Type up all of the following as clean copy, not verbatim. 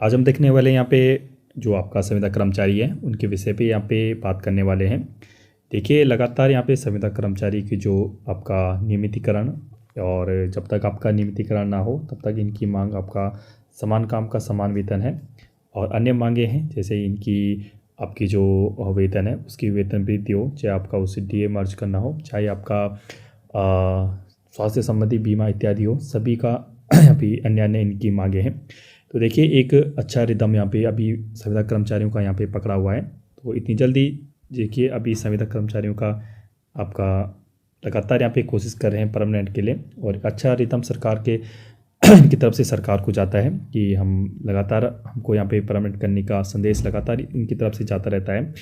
आज हम देखने वाले यहाँ पे जो आपका संविदा कर्मचारी है उनके विषय पे यहाँ पे बात करने वाले हैं। देखिए, लगातार यहाँ पे संविदा कर्मचारी की जो आपका नियमितीकरण, और जब तक आपका नियमितीकरण ना हो तब तक इनकी मांग आपका समान काम का समान वेतन है, और अन्य मांगे हैं जैसे इनकी आपकी जो वेतन है उसकी वेतन वृद्धि हो, चाहे आपका उसे डीए मर्ज करना हो, चाहे आपका स्वास्थ्य संबंधी बीमा इत्यादि हो, सभी का यहाँ पे अन्य अन्य इनकी मांगे हैं। तो देखिए, एक अच्छा रिदम यहाँ पे अभी संविदा कर्मचारियों का यहाँ पे पकड़ा हुआ है। तो इतनी जल्दी देखिए, अभी संविदा कर्मचारियों का आपका लगातार यहाँ पे कोशिश कर रहे हैं परमानेंट के लिए, और एक अच्छा रिदम सरकार के इनकी तरफ से सरकार को जाता है कि हम लगातार हमको यहाँ पे परमानेंट करने का संदेश लगातार इनकी तरफ से जाता रहता है।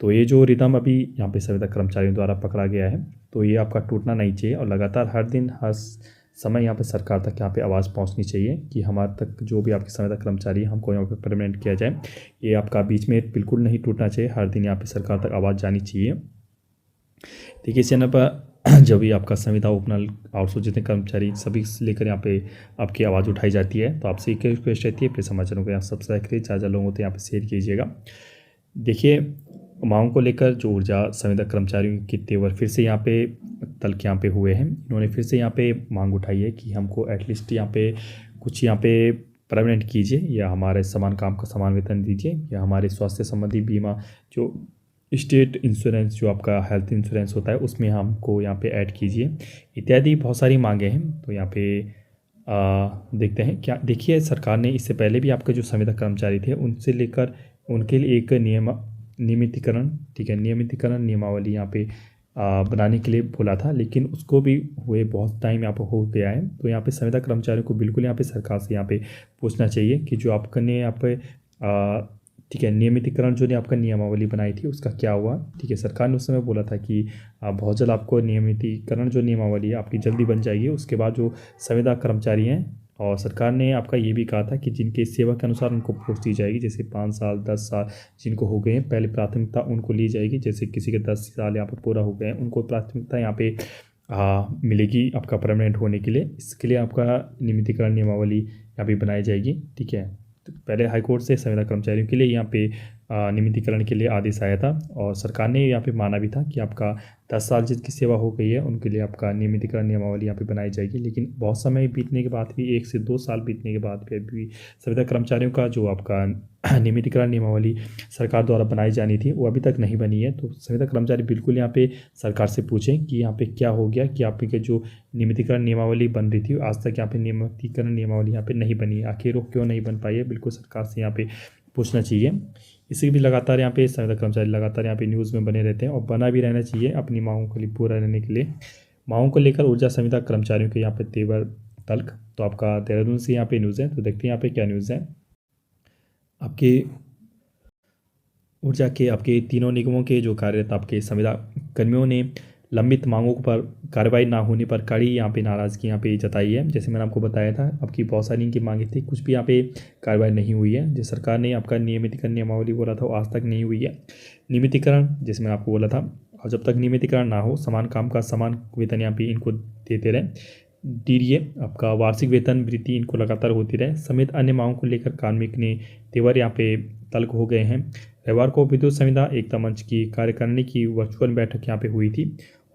तो ये जो रिदम अभी यहाँ पे संविदा कर्मचारियों द्वारा पकड़ा गया है, तो ये आपका टूटना नहीं चाहिए, और लगातार हर दिन हर समय यहाँ पे सरकार तक यहाँ पे आवाज़ पहुँचनी चाहिए कि हमारे तक जो भी आपके संविदा कर्मचारी है हमको यहाँ पे परमानेंट किया जाए। ये आपका बीच में बिल्कुल नहीं टूटना चाहिए, हर दिन यहाँ पे सरकार तक आवाज़ जानी चाहिए। देखिए, इस चैनल पर जब भी आपका संविदा उपनल आउटसोर्स जितने कर्मचारी सभी से लेकर यहाँ पे आपकी आवाज़ उठाई जाती है, तो आपसे एक रिक्वेस्ट रहती है, प्लीज़ समाचारों को यहाँ सब्सक्राइब करिए, ज़्यादा लोगों को यहाँ पे शेयर कीजिएगा। देखिए, मांगों को लेकर जो ऊर्जा संविदा कर्मचारियों के तेवर फिर से यहाँ पे तल्ख यहाँ पे हुए हैं। इन्होंने फिर से यहाँ पे मांग उठाई है कि हमको एटलीस्ट यहाँ पे कुछ यहाँ पे परमानेंट कीजिए, या हमारे समान काम का समान वेतन दीजिए, या हमारे स्वास्थ्य संबंधी बीमा जो स्टेट इंश्योरेंस जो आपका हेल्थ इंश्योरेंस होता है उसमें हमको यहाँ पे ऐड कीजिए, इत्यादि बहुत सारी मांगे हैं। तो यहाँ पे देखते हैं क्या। देखिए, सरकार ने इससे पहले भी आपके जो संविदा कर्मचारी थे उनसे लेकर उनके लिए एक नियमितीकरण, ठीक है, नियमितीकरण नियमावली यहाँ पे बनाने के लिए बोला था, लेकिन उसको भी हुए बहुत टाइम यहाँ पर हो गया है। तो यहाँ पे संविदा कर्मचारियों को बिल्कुल यहाँ पे सरकार से यहाँ पे पूछना चाहिए कि जो आपने यहाँ पे ठीक है नियमितीकरण जो ने आपका नियमावली बनाई थी उसका क्या हुआ। ठीक है, सरकार ने उस समय बोला था कि बहुत जल्द आपको नियमितीकरण जो नियमावली है आपकी जल्दी बन जाएगी। उसके बाद जो संविदा कर्मचारी हैं, और सरकार ने आपका ये भी कहा था कि जिनके सेवा के अनुसार उनको पोस्ट दी जाएगी, जैसे 5 साल 10 साल जिनको हो गए हैं पहले प्राथमिकता उनको ली जाएगी। जैसे किसी के 10 साल यहाँ पर पूरा हो गए हैं उनको प्राथमिकता यहाँ पे मिलेगी आपका परमानेंट होने के लिए। इसके लिए आपका नियमितीकरण नियमावली यहाँ पे बनाई जाएगी। ठीक है, तो पहले हाईकोर्ट से संविदा कर्मचारियों के लिए यहाँ पे नियमितीकरण के लिए आदेश आया था, और सरकार ने यहाँ पे माना भी था कि आपका 10 साल जिनकी सेवा हो गई है उनके लिए आपका नियमितीकरण नियमावली यहाँ पे बनाई जाएगी। लेकिन बहुत समय बीतने के बाद भी 1 से 2 साल बीतने के बाद भी संविदा कर्मचारियों का जो आपका नियमितीकरण नियमावली सरकार द्वारा बनाई जानी थी वो अभी तक नहीं बनी है। तो संविदा कर्मचारी बिल्कुल यहाँ पे सरकार से पूछें कि यहाँ पे क्या हो गया कि आपके जो नियमितीकरण नियमावली बन रही थी आज तक यहाँ पे नियमितीकरण नियमावली यहाँ पे नहीं बनी है, आखिर वो क्यों नहीं बन पाई है, बिल्कुल सरकार से यहाँ पे पूछना चाहिए। इसी भी लगातार यहाँ पे संविदा कर्मचारी लगातार यहाँ पे न्यूज़ में बने रहते हैं, और बना भी रहना चाहिए अपनी मांगों के लिए पूरा रहने के लिए। मांगों को लेकर ऊर्जा संविदा कर्मचारियों के यहाँ पे तेवर तल्ख। तो आपका देहरादून से यहाँ पे न्यूज़ है, तो देखते हैं यहाँ पे क्या न्यूज़ है। आपके ऊर्जा के आपके तीनों निगमों के जो कार्यरत आपके संविदा कर्मियों ने लंबित मांगों पर कार्रवाई ना होने पर कड़ी यहाँ पे नाराज़गी यहाँ पे जताई है। जैसे मैंने आपको बताया था आपकी बहुत सारी इनकी मांगे थी, कुछ भी यहाँ पे कार्रवाई नहीं हुई है। जो सरकार ने आपका नियमितीकरण नियमावली बोला था वो आज तक नहीं हुई है। नियमितीकरण जैसे मैंने आपको बोला था, और जब तक नियमितीकरण ना हो समान काम का समान वेतन यहाँ पे इनको देते रहे। डीडीए आपका वार्षिक वेतन वृद्धि इनको लगातार होती रहे, समेत अन्य मांगों को लेकर कार्मिक ने तेवर यहाँ पे तल्ख हो गए हैं। रविवार को विद्युत संविदा एकता मंच की कार्यकारिणी की वर्चुअल बैठक यहाँ पे हुई थी,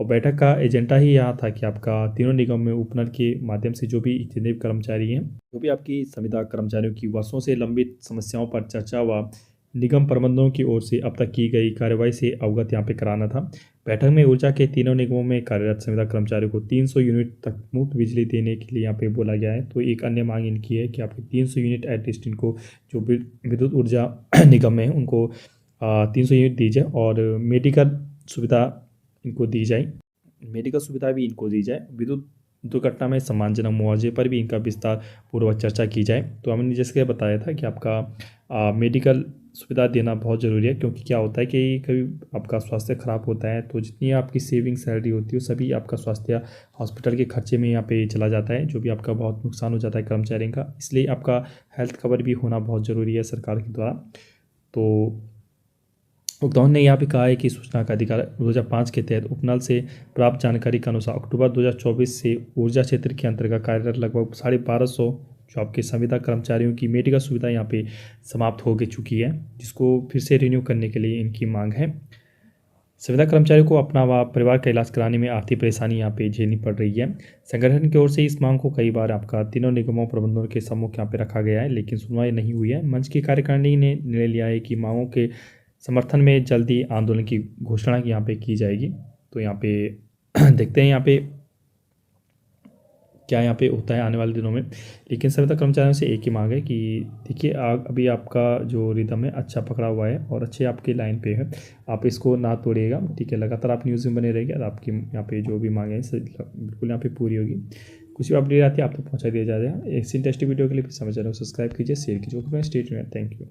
और बैठक का एजेंडा ही यहाँ था कि आपका तीनों निगम में उपनल के माध्यम से जो भी जितने भी कर्मचारी हैं, जो भी आपकी संविदा कर्मचारियों की वर्षों से लंबित समस्याओं पर चर्चा व निगम प्रबंधनों की ओर से अब तक की गई कार्रवाई से अवगत यहाँ पे कराना था। बैठक में ऊर्जा के तीनों निगमों में कार्यरत संविदा कर्मचारियों को 300 यूनिट तक मुफ्त बिजली देने के लिए यहाँ पे बोला गया है। तो एक अन्य मांग इनकी है कि आपके 300 यूनिट एटलीस्ट इनको जो विद्युत ऊर्जा निगम है उनको 300 यूनिट दी जाए, और मेडिकल सुविधा इनको दी जाए, मेडिकल सुविधा भी इनको दी जाए। विद्युत दुर्घटना में सम्मानजनक मुआवजे पर भी इनका विस्तार पूर्वक चर्चा की जाए। तो हमने जैसे बताया था कि आपका मेडिकल सुविधा देना बहुत ज़रूरी है, क्योंकि क्या होता है कि कभी आपका स्वास्थ्य खराब होता है तो जितनी आपकी सेविंग सैलरी होती है सभी आपका स्वास्थ्य हॉस्पिटल के खर्चे में यहाँ पे चला जाता है, जो भी आपका बहुत नुकसान हो जाता है कर्मचारियों का। इसलिए आपका हेल्थ कवर भी होना बहुत ज़रूरी है सरकार के द्वारा। तो उद्योग ने यहाँ पे कहा है कि सूचना का अधिकार 2005 के तहत उपनल से प्राप्त जानकारी के अनुसार अक्टूबर 2024 से ऊर्जा क्षेत्र के अंतर्गत कार्यरत लगभग 1250 जो आपके संविदा कर्मचारियों की मेडिकल सुविधा यहाँ पे समाप्त हो चुकी है, जिसको फिर से रिन्यू करने के लिए इनकी मांग है। संविदा कर्मचारियों को अपना व परिवार का इलाज कराने में आर्थिक परेशानी यहाँ पे झेलनी पड़ रही है। संगठन की ओर से इस मांग को कई बार आपका तीनों निगमों प्रबंधनों के सम्मुख यहाँ पे रखा गया है, लेकिन सुनवाई नहीं हुई है। मंच की कार्यकारिणी ने निर्णय लिया है कि मांगों के समर्थन में जल्दी आंदोलन की घोषणा यहाँ पे की जाएगी। तो यहाँ पे देखते हैं यहाँ पे क्या यहाँ पे होता है आने वाले दिनों में। लेकिन संविदा कर्मचारियों से एक ही मांग है कि देखिए अभी आपका जो रिदम है अच्छा पकड़ा हुआ है और अच्छे आपके लाइन पे है, आप इसको ना तोड़िएगा, ठीक है। लगातार आप न्यूज़ में बने रहिए और आपकी यहाँ पे जो भी मांगे हैं बिल्कुल यहाँ पे पूरी होगी। कुछ भी अपडेट आती है आप तक पहुँचा दिया जाएगा। ऐसी इंटरेस्टिंग वीडियो के लिए फिर समझ रहे हो, सब्सक्राइब कीजिए, शेयर कीजिए। Okay, stay tuned, thank you.